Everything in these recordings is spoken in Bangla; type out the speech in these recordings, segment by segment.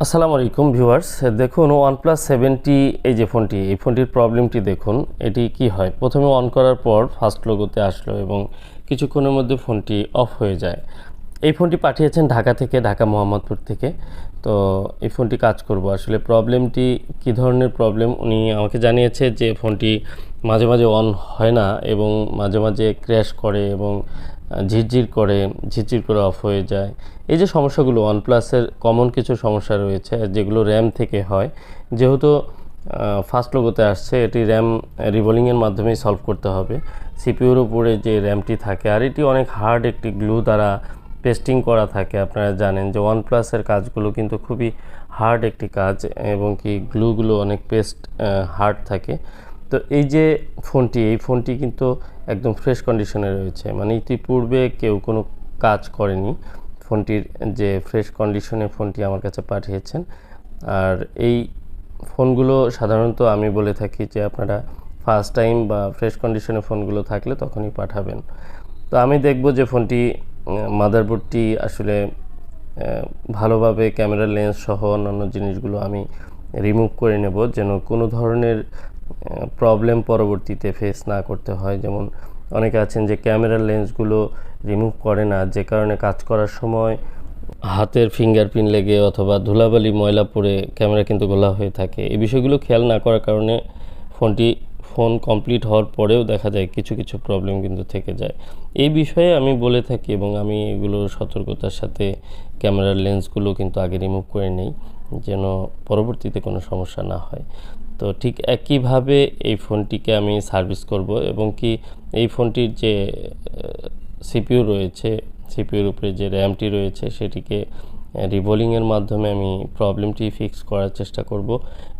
আসসালামু আলাইকুম ভিউয়ার্স, দেখুন OnePlus 7T এই যে ফোনটি, এই ফোনটির প্রবলেমটি দেখুন। এটি কি হয়, প্রথমে অন করার পর ফার্স্ট লোগোতে আসলো এবং কিছুক্ষণের মধ্যে ফোনটি অফ হয়ে যায়। এই ফোনটি পাঠিয়েছেন ঢাকা থেকে, ঢাকা মোহাম্মদপুর থেকে। তো এই ফোনটি কাজ করব, আসলে প্রবলেমটি কি ধরনের প্রবলেম উনি আমাকে জানিয়েছে যে ফোনটি মাঝে মাঝে অন হয় না এবং মাঝে মাঝে ক্র্যাশ করে এবং ঝিরঝির করে অফ হয়ে যায়। এই যে সমস্যাগুলো OnePlus-এর কমন কিছু সমস্যা রয়েছে যেগুলো র্যাম থেকে হয়। যেহেতু ফার্স্ট লোগোতে আসছে, এটি র্যাম রিভলিংয়ের মাধ্যমেই সলভ করতে হবে। সিপিইউর উপরে যে র্যামটি থাকে, আর এটি অনেক হার্ড একটি গ্লু দ্বারা পেস্টিং করা থাকে। আপনারা জানেন যে OnePlus-এর কাজগুলো কিন্তু খুবই হার্ড একটি কাজ এবং কি গ্লুগুলো অনেক হার্ড থাকে। তো এই যে এই ফোনটি কিন্তু একদম ফ্রেশ কন্ডিশনে রয়েছে, মানে ইতিপূর্বে কেউ কোনো কাজ করেনি। ফোনটির যে ফ্রেশ কন্ডিশনে ফোনটি আমার কাছে পাঠিয়েছেন। আর এই ফোনগুলো সাধারণত আমি বলে থাকি যে আপনারা ফার্স্ট টাইম বা ফ্রেশ কন্ডিশনে ফোনগুলো থাকলে তখনই পাঠাবেন। তো আমি দেখব যে ফোনটি মাদারবোর্ডটি আসলে ভালোভাবে ক্যামেরা লেন্স সহ অন্যান্য জিনিসগুলো আমি রিমুভ করে নেব, যেন কোনো ধরনের প্রবলেম পরবর্তীতে ফেস না করতে হয়। যেমন অনেকে আছেন যে ক্যামেরার লেন্সগুলো রিমুভ করে না, যে কারণে কাজ করার সময় হাতের ফিঙ্গারপ্রিন্ট লেগে অথবা ধুলাবালি ময়লা পড়ে ক্যামেরা কিন্তু ঘোলা হয়ে থাকে। এই বিষয়গুলো খেয়াল না করার কারণে ফোন কমপ্লিট হওয়ার পরেও দেখা যায় কিছু কিছু প্রবলেম কিন্তু থেকে যায়। এই বিষয়ে আমি বলে থাকি এবং আমি এগুলো সতর্কতার সাথে ক্যামেরার লেন্সগুলো কিন্তু আগে রিমুভ করে নেই, যেন পরবর্তীতে কোনো সমস্যা না হয়। তো ঠিক একইভাবে এই ফোনটিকে আমি সার্ভিস করব এবং কি এই ফোনটির যে সিপিইউ রয়েছে, সিপিইউর উপরে যে র্যামটি রয়েছে সেটিকে রিভলিংয়ের মাধ্যমে আমি প্রবলেমটি ফিক্স করার চেষ্টা করব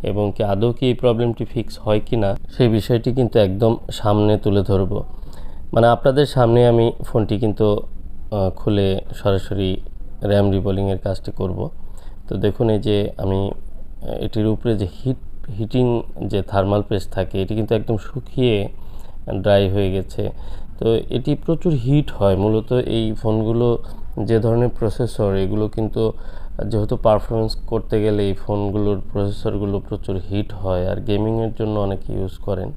এবং কি আদৌ কি এই প্রবলেমটি ফিক্স হয় কি না সেই বিষয়টি কিন্তু একদম সামনে তুলে ধরব। মানে আপনাদের সামনে আমি ফোনটি কিন্তু খুলে সরাসরি র্যাম রিভলিংয়ের কাজটি করব। তো দেখুন, এই যে আমি এটির উপরে যে হিটিং যে থার্মাল পেস্ট থাকে, এটি কিন্তু একদম শুকিয়ে ড্রাই হয়ে গেছে। তো এটি প্রচুর হিট হয়। মূলত এই ফোনগুলো যে ধরনের প্রসেসর, এগুলো কিন্তু যেহেতু পারফরমেন্স করতে গেলে এই ফোনগুলোর প্রসেসরগুলো প্রচুর হিট হয়, আর গেমিংয়ের জন্য অনেকে ইউজ করেন।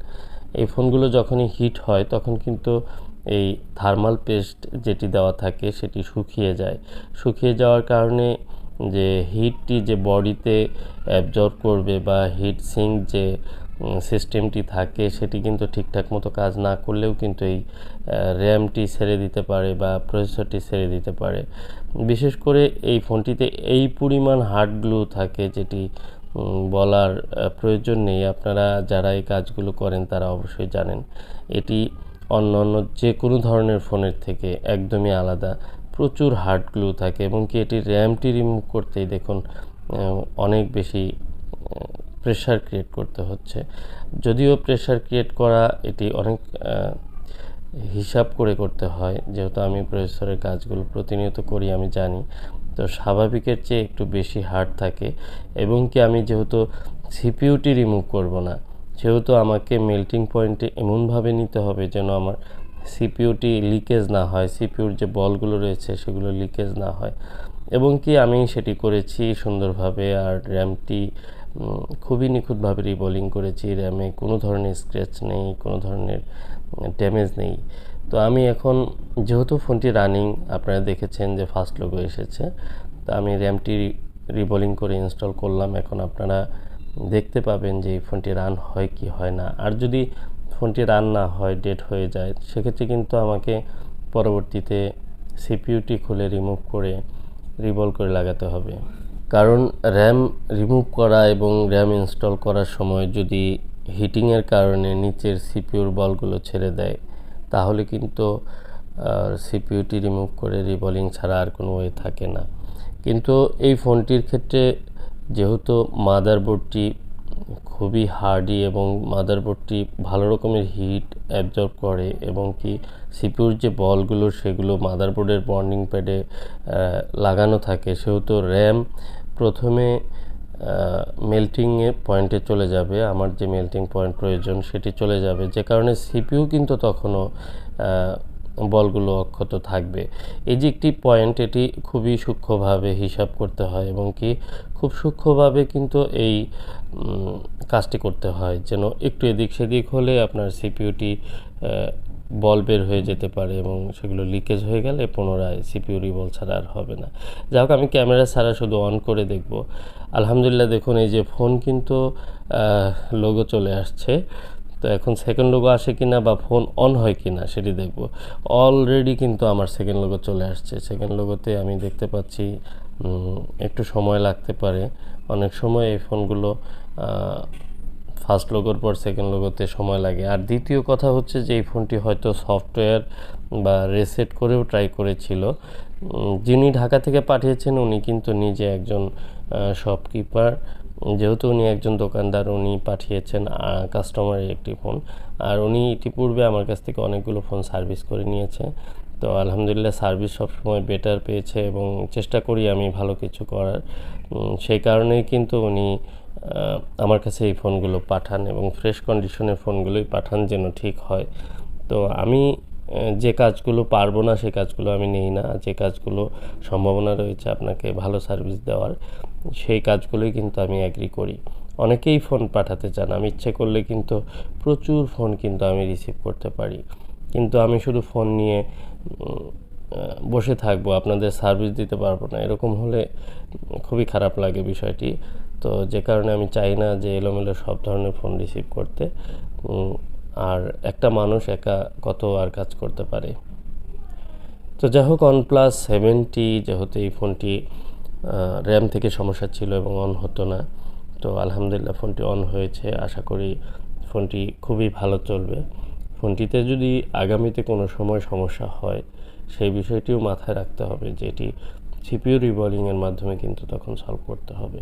এই ফোনগুলো যখনই হিট হয় তখন কিন্তু এই থার্মাল পেস্ট যেটি দেওয়া থাকে সেটি শুকিয়ে যাওয়ার কারণে যে হিটটি যে বডিতে অ্যাবজর্ব করবে বা হিট সিঙ্ক যে সিস্টেমটি থাকে সেটি কিন্তু ঠিকঠাক মতো কাজ না করলেও কিন্তু এই র্যামটি ছেড়ে দিতে পারে বা প্রসেসরটি ছেড়ে দিতে পারে। বিশেষ করে এই ফোনটিতে এই পরিমাণ হার্ড গ্লু থাকে যেটি বলার প্রয়োজন নেই। আপনারা যারা এই কাজগুলো করেন তারা অবশ্যই জানেন। এটি অন্য যে কোনো ধরনের ফোনের থেকে একদমই আলাদা। প্রচুর হার্ড গ্লু থাকে এবং কি এটির র্যামটি রিমুভ করতেই দেখুন অনেক বেশি প্রেশার ক্রিয়েট করতে হচ্ছে। যদিও প্রেশার ক্রিয়েট করা এটি অনেক হিসাব করে করতে হয়, যেহেতু আমি প্রসেসরের কাজগুলো প্রতিনিয়ত করি আমি জানি। তো স্বাভাবিকের চেয়ে একটু বেশি হার্ড থাকে এবং কি আমি যেহেতু সিপিইউটি রিমুভ করব না, সেহেতু আমাকে মেল্টিং পয়েন্টে এমনভাবে নিতে হবে যেন আমার সিপিইউটি লিকেজ না হয়, সিপিইউর যে বলগুলো রয়েছে সেগুলো লিকেজ না হয়। এবং কি আমি সেটি করেছি সুন্দরভাবে। আর র্যামটি খুবই নিখুঁতভাবে রিবোলিং করেছি। র্যামে কোনো ধরনের স্ক্র্যাচ নেই, কোনো ধরনের ড্যামেজ নেই। তো আমি এখন যেহেতু ফোনটি রানিং, আপনারা দেখেছেন যে ফার্স্ট লোগো এসেছে, তো আমি র্যামটি রিবোলিং করে ইনস্টল করলাম। এখন আপনারা দেখতে পাবেন যে এই ফোনটি রান হয় কি হয় না। আর যদি ফোনটি রান না হয়, ডেড হয়ে যায়, সেক্ষেত্রে কিন্তু আমাকে পরবর্তীতে সিপিইউটি খুলে রিমুভ করে রিবল করে লাগাতে হবে। কারণ র্যাম রিমুভ করা এবং র্যাম ইনস্টল করার সময় যদি হিটিংয়ের কারণে নিচের সিপিইউর বলগুলো ছেড়ে দেয়, তাহলে কিন্তু সিপিইউটি রিমুভ করে রিবলিং ছাড়া আর কোনো ওয়ে থাকে না। কিন্তু এই ফোনটির ক্ষেত্রে যেহেতু মাদারবোর্ডটি খুবই হার্ডি এবং মাদারবোর্ডটি ভালো রকমের হিট অ্যাবজর্ব করে এবং কি সিপিইউর যে বলগুলো সেগুলো মাদারবোর্ডের বন্ডিং প্যাডে লাগানো থাকে, সেহেতু র্যাম প্রথমে মেল্টিংয়ের পয়েন্টে চলে যাবে। আমার যে মেল্টিং পয়েন্ট প্রয়োজন সেটি চলে যাবে, যে কারণে সিপিইউ কিন্তু তখনও বলগুলো অক্ষত থাকবে। এই যে একটি পয়েন্ট, এটি খুবই সূক্ষ্মভাবে হিসাব করতে হয় এবং কি খুব সূক্ষ্মভাবে কিন্তু এই কাজটি করতে হয়, যেন একটু এদিক সেদিক হলে আপনার সিপিইউটি বল বের হয়ে যেতে পারে এবং সেগুলো লিকেজ হয়ে গেলে পুনরায় সিপিইউ রিভল ছাড়া আর হবে না। যাই হোক, আমি ক্যামেরা ছাড়া শুধু অন করে দেখব। আলহামদুলিল্লাহ, দেখুন এই যে ফোন কিন্তু লোগো চলে আসছে। তো এখন সেকেন্ড লোগো আসে কিনা বা ফোন অন হয় কিনা সেটি দেখব। অলরেডি কিন্তু আমার সেকেন্ড লোগো চলে আসছে। সেকেন্ড লোগোতে আমি দেখতে পাচ্ছি একটু সময় লাগতে পারে। অনেক সময় এই ফোনগুলো ফার্স্ট লোগোর পর সেকেন্ড লোগোতে সময় লাগে। আর দ্বিতীয় কথা হচ্ছে যে এই ফোনটি হয়তো সফটওয়্যার বা রিসেট করেও ট্রাই করেছিল। যিনি ঢাকা থেকে পাঠিয়েছেন উনি কিন্তু নিজে একজন শপকিপার, যেহেতু উনি একজন দোকানদার, উনি পাঠিয়েছেন কাস্টমারের একটি ফোন। আর উনি ইতিপূর্বে আমার কাছ থেকে অনেকগুলো ফোন সার্ভিস করে নিয়েছে। তো আলহামদুলিল্লাহ, সার্ভিস সবসময় বেটার পেয়েছে এবং চেষ্টা করি আমি ভালো কিছু করার। সেই কারণেই কিন্তু উনি আমার কাছে এই ফোনগুলো পাঠান এবং ফ্রেশ কন্ডিশনের ফোনগুলোই পাঠান, যেন ঠিক হয়। তো আমি যে কাজগুলো পারবো না সেই কাজগুলো আমি নেই না। যে কাজগুলো সম্ভাবনা রয়েছে আপনাকে ভালো সার্ভিস দেওয়ার, সেই কাজগুলোই কিন্তু আমি অ্যাগ্রি করি। অনেকেই ফোন পাঠাতে চান, আমি ইচ্ছে করলে কিন্তু প্রচুর ফোন কিন্তু আমি রিসিভ করতে পারি, কিন্তু আমি শুধু ফোন নিয়ে বসে থাকবো, আপনাদের সার্ভিস দিতে পারবো না, এরকম হলে খুবই খারাপ লাগে বিষয়টি। তো যে কারণে আমি চাই না যে এলোমেলো সব ধরনের ফোন রিসিভ করতে। আর একটা মানুষ একা কত আর কাজ করতে পারে। তো যাই হোক, OnePlus 7T, যেহেতু এই ফোনটি র্যাম থেকে সমস্যা ছিল এবং অন হতো না, তো আলহামদুলিল্লাহ ফোনটি অন হয়েছে। আশা করি ফোনটি খুবই ভালো চলবে। ফোনটিতে যদি আগামীতে কোনো সময় সমস্যা হয়, সেই বিষয়টিও মাথায় রাখতে হবে যে এটি সিপিইউ রিভলিংয়ের মাধ্যমে কিন্তু তখন সলভ করতে হবে।